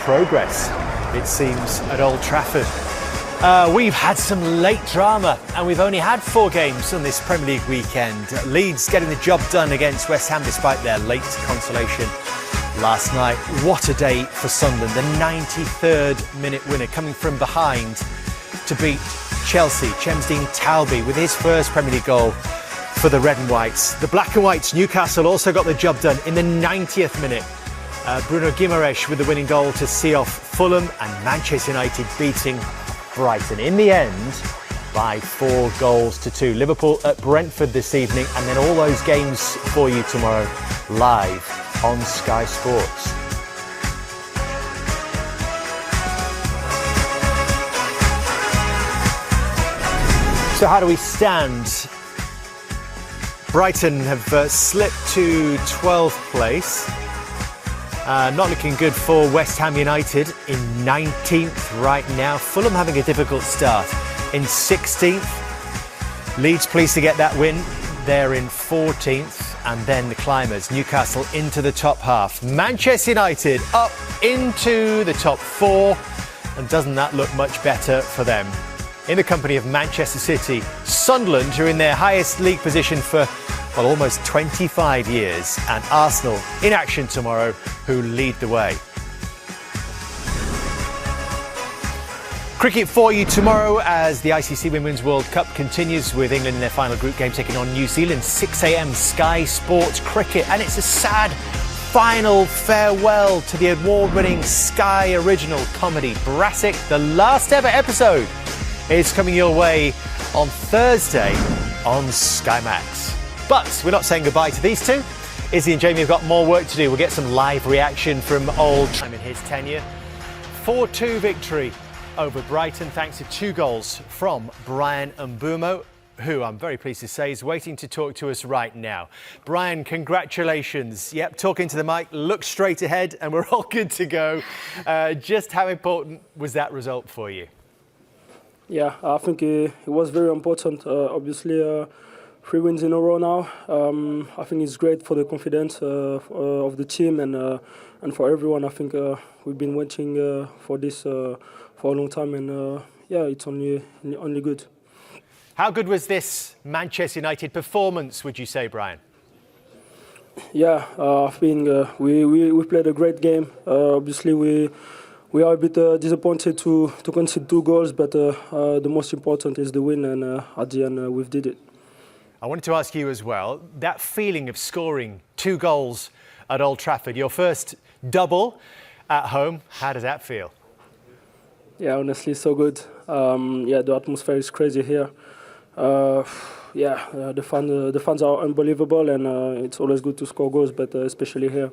progress, it seems, at Old Trafford. We've had some late drama and we've only had 4 games on this Premier League weekend. Leeds getting the job done against West Ham despite their late consolation last night. What a day for Sunderland. The 93rd minute winner coming from behind to beat Chelsea. Chemsdean Talby with his first Premier League goal for the Red and Whites. The Black and Whites, Newcastle, also got the job done in the 90th minute. Bruno Guimaraes with the winning goal to see off Fulham, and Manchester United beating Brighton in the end by 4 goals to 2. Liverpool at Brentford this evening, and then all those games for you tomorrow live on Sky Sports. So how do we stand? Brighton have slipped to 12th place. Not looking good for West Ham United in 19th right now. Fulham having a difficult start in 16th. Leeds pleased to get that win. They're in 14th. And then the climbers, Newcastle into the top half. Manchester United up into the top 4. And doesn't that look much better for them? In the company of Manchester City, Sunderland, who are in their highest league position for, well, almost 25 years, and Arsenal in action tomorrow, who lead the way. Cricket for you tomorrow as the ICC Women's World Cup continues, with England in their final group game taking on New Zealand. 6 a.m. Sky Sports Cricket, and it's a sad final farewell to the award-winning Sky original comedy Brassic. The last ever episode is coming your way on Thursday on Sky Max. But we're not saying goodbye to these two. Izzy and Jamie have got more work to do. We'll get some live reaction from Old Trafford in his tenure. 4-2 victory over Brighton thanks to 2 goals from Brian Mbeumo, who I'm very pleased to say is waiting to talk to us right now. Brian, congratulations. Yep, talking to the mic, look straight ahead and we're all good to go. Just how important was that result for you? Yeah, I think it was very important. Obviously, 3 wins in a row now. I think it's great for the confidence of the team and for everyone. I think we've been waiting for this for a long time, and yeah, it's only good. How good was this Manchester United performance, would you say, Brian? Yeah, I think we played a great game. Obviously, we are a bit disappointed to concede 2 goals, but the most important is the win, and at the end we did it. I wanted to ask you as well, that feeling of scoring 2 goals at Old Trafford, your first double at home, how does that feel? Yeah, honestly, so good. Yeah, the atmosphere is crazy here. The fans are unbelievable, and it's always good to score goals, but especially here.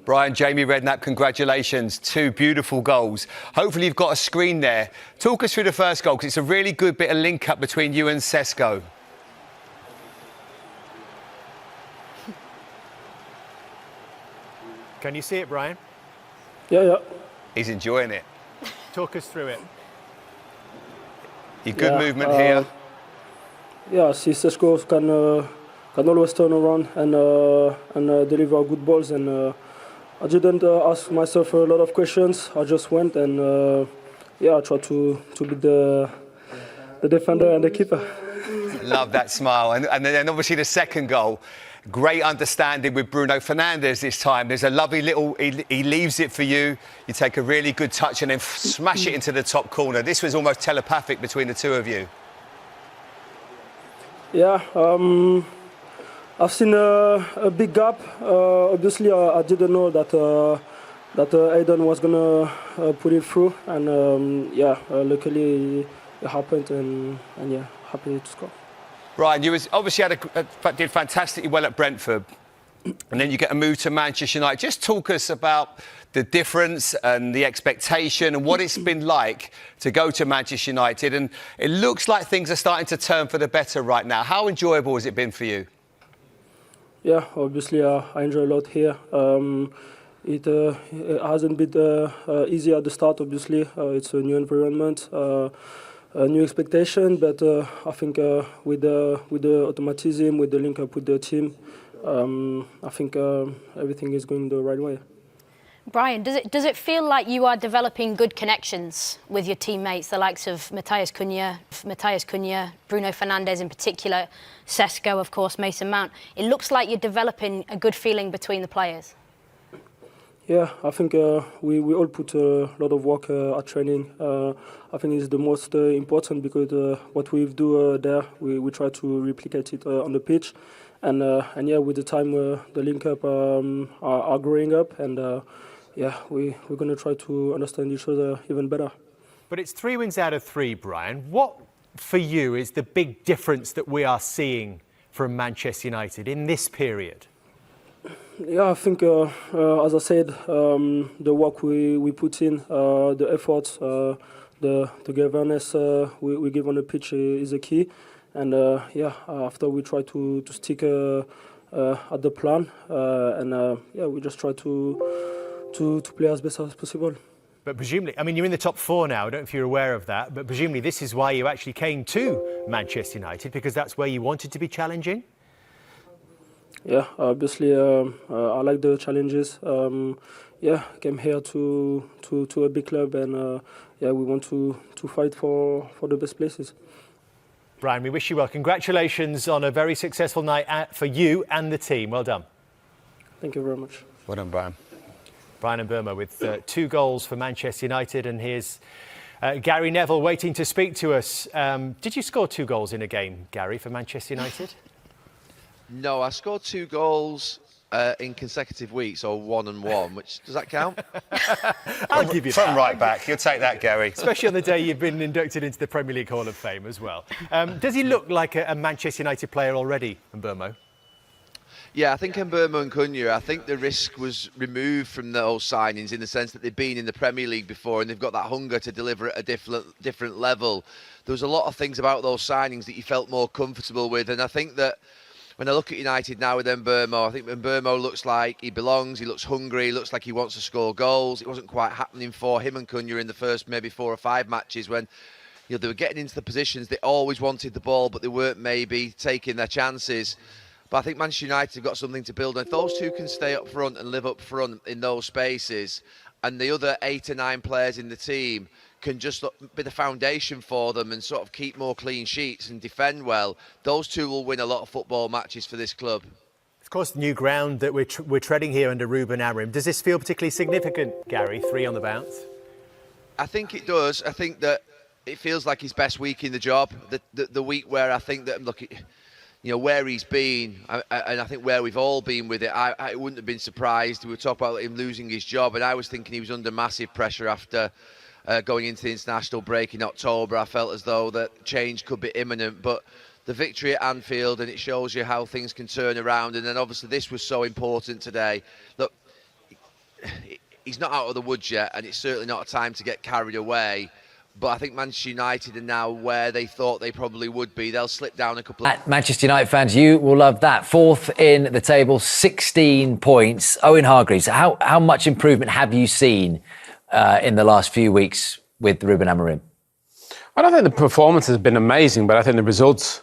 Brian, Jamie Redknapp, congratulations. 2 beautiful goals. Hopefully you've got a screen there. Talk us through the first goal, because it's a really good bit of link-up between you and Sesko. Can you see it, Brian? Yeah. He's enjoying it. Talk us through it. Your good movement here. Yeah, see, Sesko can always turn around and deliver good balls, and I didn't ask myself a lot of questions. I just went and I tried to beat the defender and the keeper. Love that smile. And then obviously the second goal, great understanding with Bruno Fernandes this time. There's a lovely little, he leaves it for you. You take a really good touch and then smash it into the top corner. This was almost telepathic between the 2 of you. Yeah, I've seen a big gap. Obviously, I didn't know that Aiden was gonna put it through, and luckily it happened, and yeah, happy to score. Brian, you obviously did fantastically well at Brentford, and then you get a move to Manchester United. Just talk us about the difference and the expectation and what it's been like to go to Manchester United. And it looks like things are starting to turn for the better right now. How enjoyable has it been for you? Yeah, obviously I enjoy a lot here. It hasn't been easy at the start, obviously. It's a new environment, a new expectation, but I think with the automatism, with the link up with the team, I think everything is going the right way. Brian, does it feel like you are developing good connections with your teammates, the likes of Matheus Cunha, Bruno Fernandes in particular, Sesko, of course, Mason Mount? It looks like you're developing a good feeling between the players. Yeah, I think we all put a lot of work at training. I think it's the most important because what we do there, we try to replicate it on the pitch. And yeah, with the time, the link up are growing up, and yeah, we're going to try to understand each other even better. But it's 3 wins out of 3, Brian. What, for you, is the big difference that we are seeing from Manchester United in this period? Yeah, I think, as I said, the work we put in, the efforts, the togetherness we give on the pitch is a key. And yeah, after we try to stick at the plan, and yeah, we just try to play as best as possible. But presumably, I mean, you're in the top 4 now. I don't know if you're aware of that, but presumably this is why you actually came to Manchester United, because that's where you wanted to be challenging? Yeah, obviously, I like the challenges. Yeah, came here to a big club, and yeah, we want to fight for the best places. Brian, we wish you well. Congratulations on a very successful night for you and the team. Well done. Thank you very much. Well done, Brian. Brian Mbeumo with 2 goals for Manchester United, and here's Gary Neville waiting to speak to us. Did you score 2 goals in a game, Gary, for Manchester United? No, I scored 2 goals in consecutive weeks, or 1 and 1, which, does that count? I'll give you that. From right back, you'll take that, Gary. Especially on the day you've been inducted into the Premier League Hall of Fame as well. Does he look like a Manchester United player already, Mbeumo? Yeah, I think Mbeumo and Cunha, I think the risk was removed from those signings in the sense that they've been in the Premier League before and they've got that hunger to deliver at a different level. There was a lot of things about those signings that you felt more comfortable with, and I think that when I look at United now with Mbeumo, I think Mbeumo looks like he belongs, he looks hungry, he looks like he wants to score goals. It wasn't quite happening for him and Cunha in the first maybe 4 or 5 matches when they were getting into the positions, they always wanted the ball, but they weren't maybe taking their chances. But I think Manchester United have got something to build on. If those 2 can stay up front and live up front in those spaces, and the other 8 or 9 players in the team can just be the foundation for them and sort of keep more clean sheets and defend well, those 2 will win a lot of football matches for this club. Of course, the new ground that we're treading here under Ruben Amorim. Does this feel particularly significant, Gary? 3 on the bounce? I think it does. I think that it feels like his best week in the job. The week where I think that, look, where he's been, and I think where we've all been with it, I wouldn't have been surprised. We were talking about him losing his job, and I was thinking he was under massive pressure after going into the international break in October. I felt as though that change could be imminent, but the victory at Anfield, and it shows you how things can turn around. And then obviously this was so important today. Look, he's not out of the woods yet, and it's certainly not a time to get carried away. But I think Manchester United are now where they thought they probably would be. They'll slip down a couple of... Manchester United fans, you will love that. 4th in the table, 16 points. Owen Hargreaves, how much improvement have you seen in the last few weeks with Ruben Amorim? I don't think the performance has been amazing, but I think the results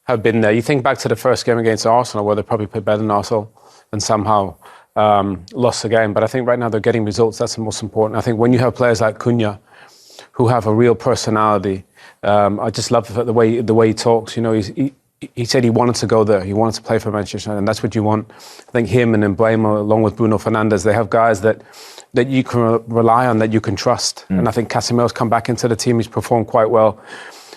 have been there. You think back to the first game against Arsenal, where they probably played better than Arsenal and somehow lost the game. But I think right now they're getting results. That's the most important. I think when you have players like Cunha, who have a real personality. I just love the way he talks. He said he wanted to go there. He wanted to play for Manchester United, and that's what you want. I think him and Mbeumo, along with Bruno Fernandes, they have guys that you can rely on, that you can trust. And I think Casemiro's come back into the team. He's performed quite well.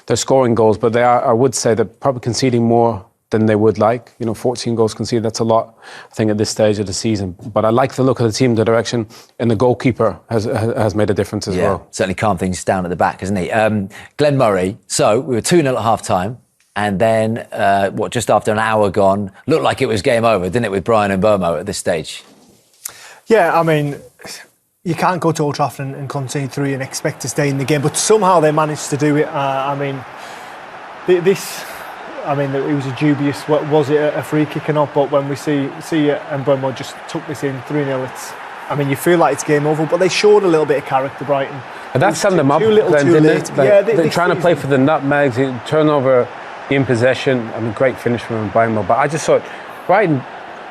They're scoring goals, but I would say they're probably conceding more than they would like. 14 goals conceded, that's a lot, I think, at this stage of the season. But I like the look of the team, the direction, and the goalkeeper has made a difference as well. Certainly calmed things down at the back, hasn't he? Glenn Murray, so we were 2-0 at half-time, and then, just after an hour gone, looked like it was game over, didn't it, with Brian Mbeumo at this stage? Yeah, I mean, you can't go to Old Trafford and concede 3 and expect to stay in the game, but somehow they managed to do it. It was a dubious, was it a free kick or not? But when we see Mbeumo just took this in 3-0, you feel like it's game over. But they showed a little bit of character, Brighton. And that summed them up, didn't it? They're trying to play for the nutmegs, turnover in possession. Great finish from Mbeumo. But I just thought Brighton,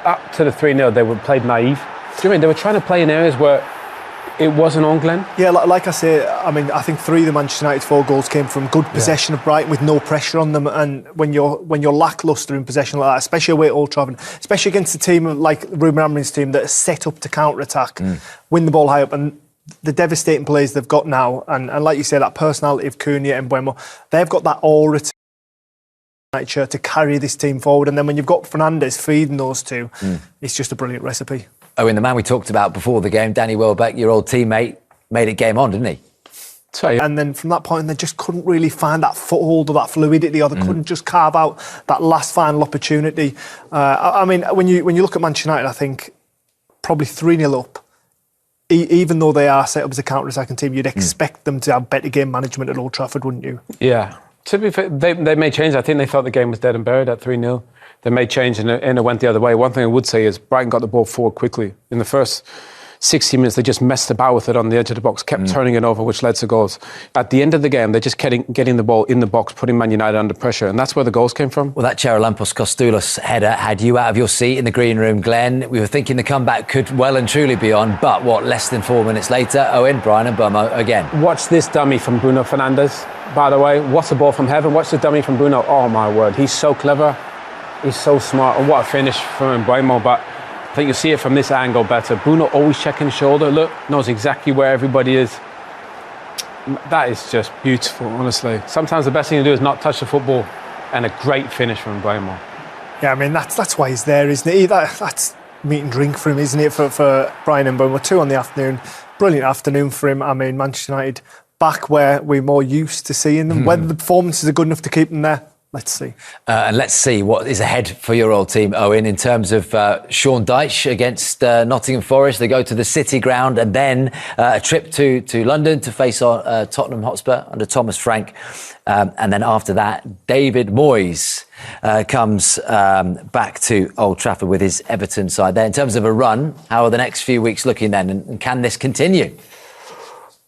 up to the 3-0, they were played naive. you know what I mean? They were trying to play in areas where it wasn't on, Glenn. Yeah, like I say, I mean, I think 3 of the Manchester United 4 goals came from good possession of Brighton with no pressure on them. And when you're lacklustre in possession like that, especially away at Old Trafford, especially against a team like Ruben Amorim's team that is set up to counter-attack, win the ball high up, and the devastating players they've got now, and like you say, that personality of Cunha and Mbeumo, they've got that aura to carry this team forward. And then when you've got Fernandes feeding those two, it's just a brilliant recipe. Oh, and the man we talked about before the game, Danny Welbeck, your old teammate, made it game on, didn't he? So, and then from that point, they just couldn't really find that foothold or that fluidity, or they couldn't just carve out that last final opportunity. I mean, when you look at Manchester United, I think probably 3-0 up. Even though they are set up as a counter-attacking team, you'd expect them to have better game management at Old Trafford, wouldn't you? Yeah. To be fair, they made change. I think they thought the game was dead and buried at 3-0. They made change and it went the other way. One thing I would say is Brighton got the ball forward quickly. In the first 60 minutes, they just messed about with it on the edge of the box, kept turning it over, which led to goals. At the end of the game, they're just getting the ball in the box, putting Man United under pressure, and that's where the goals came from. Well, that Charalampos Kostoulos header had you out of your seat in the green room, Glenn. We were thinking the comeback could well and truly be on, but less than 4 minutes later, Owen, Brian and Mbeumo again. Watch this dummy from Bruno Fernandes, by the way. What's the ball from heaven? Watch the dummy from Bruno. Oh, my word. He's so clever. He's so smart. And what a finish from Mbeumo, but I think you'll see it from this angle better. Bruno always checking the shoulder. Look, knows exactly where everybody is. That is just beautiful, honestly. Sometimes the best thing to do is not touch the football, and a great finish from Mbeumo. Yeah, I mean, that's why he's there, isn't it? That's meat and drink for him, isn't it, for Brian Mbeumo? 2 on the afternoon. Brilliant afternoon for him. I mean, Manchester United back where we're more used to seeing them. Whether the performances are good enough to keep them there, let's see. And let's see what is ahead for your old team, Owen, in terms of Sean Dyche against Nottingham Forest. They go to the City Ground and then a trip to London to face Tottenham Hotspur under Thomas Frank. And then after that, David Moyes comes back to Old Trafford with his Everton side there. In terms of a run, how are the next few weeks looking then? And can this continue?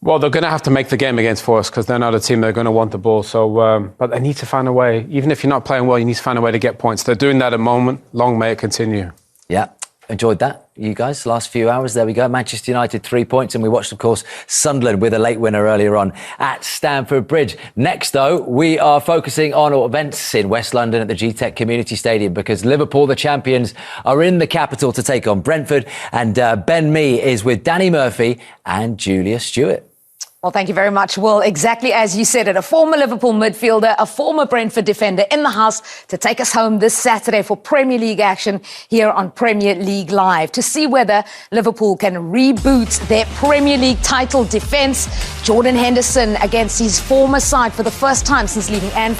Well, they're going to have to make the game against Forest because they're not a team that are going to want the ball. So, but they need to find a way. Even if you're not playing well, you need to find a way to get points. They're doing that at the moment. Long may it continue. Yeah, enjoyed that. You guys, last few hours, there we go. Manchester United 3 points, and we watched, of course, Sunderland with a late winner earlier on at Stamford Bridge. Next, though, we are focusing on events in West London at the G-Tech Community Stadium because Liverpool, the champions, are in the capital to take on Brentford, and Ben Mee is with Danny Murphy and Julia Stewart. Well, thank you very much, Will. Exactly as you said it, a former Liverpool midfielder, a former Brentford defender in the house to take us home this Saturday for Premier League action here on Premier League Live. To see whether Liverpool can reboot their Premier League title defence, Jordan Henderson against his former side for the first time since leaving Anfield.